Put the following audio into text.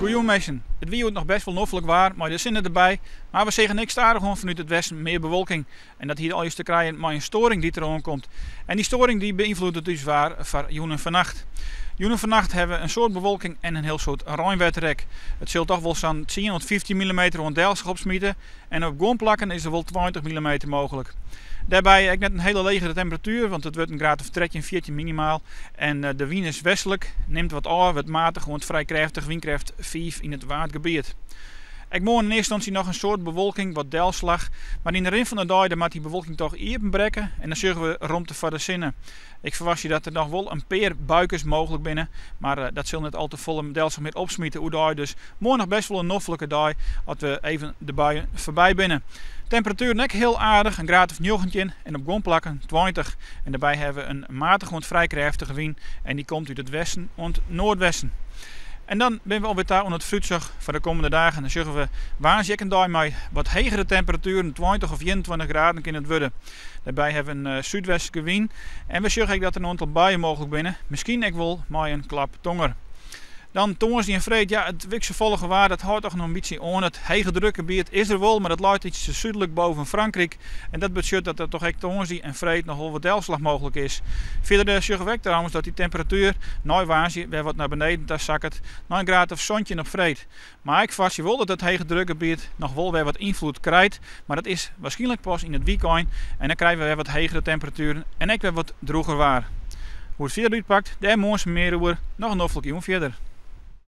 Goedemorgen. Het weer wordt nog best wel noffelijk waar, maar er zinnen erbij. Maar we zeggen niks aardig gewoon vanuit het westen meer bewolking. En dat hier al eens te krijgen met een storing die er komt. En die storing die beïnvloedt het dus waar van joen en vannacht. Joen en vannacht hebben we een soort bewolking en een heel soort regenwetrek. Het zult toch wel zo'n 10 tot 15 mm rond Delfzijl opsmieten. En op grondplakken is er wel 20 mm mogelijk. Daarbij heb ik net een hele legere temperatuur, want het wordt een graad of 13, 14 minimaal. En de wind is westelijk, neemt wat af, wat matig, want vrij krachtig, windkracht 5 in het waardgebied. Ik moet in eerste instantie nog een soort bewolking, wat delslag. Maar in de rin van de dag mag die bewolking toch breken en dan zorgen we rond te verder zinnen. Ik verwacht je dat er nog wel een paar buikers mogelijk binnen, maar dat zal niet al te vol delslag meer opsmieten hoe dag. Dus morgen nog best wel een noffelijke dag als we even de buien voorbij binnen. Temperatuur net heel aardig, een graad of 19 en op grondplakken 20. En daarbij hebben we een matig, want vrij krachtige wind en die komt uit het westen en het noordwesten. En dan zijn we alweer daar aan het fruitzag voor de komende dagen. Dan zeggen we waanzinnig een dag met wat hogere temperaturen, 20 of 21 graden in het worden. Daarbij hebben we een zuidwestelijke wind. En we zeggen dat er een aantal buien mogelijk binnen. Misschien ook wel met een klap tonger. Dan Tongersdie en Vreed, ja, het wikse volgen waar, dat houdt toch nog een beetje aan. Het hege drukgebied is er wel, maar dat lijkt iets te zuidelijk boven Frankrijk. En dat betekent dat er toch echt Tongersdie en Vreed nog wel wat delslag mogelijk is. Verder zeggen we trouwens dat die temperatuur, nou waanzin, weer wat naar beneden daar zakkert, naar een graad of zontje op Vreed. Maar ik verwacht je wel dat het hege drukgebied nog wel weer wat invloed krijgt. Maar dat is waarschijnlijk pas in het weekend. En dan krijgen we weer wat hegere temperaturen en ook weer wat droger waar. Hoe het verder uitpakt, daar morgen meer over. Nog een noffelijk verder.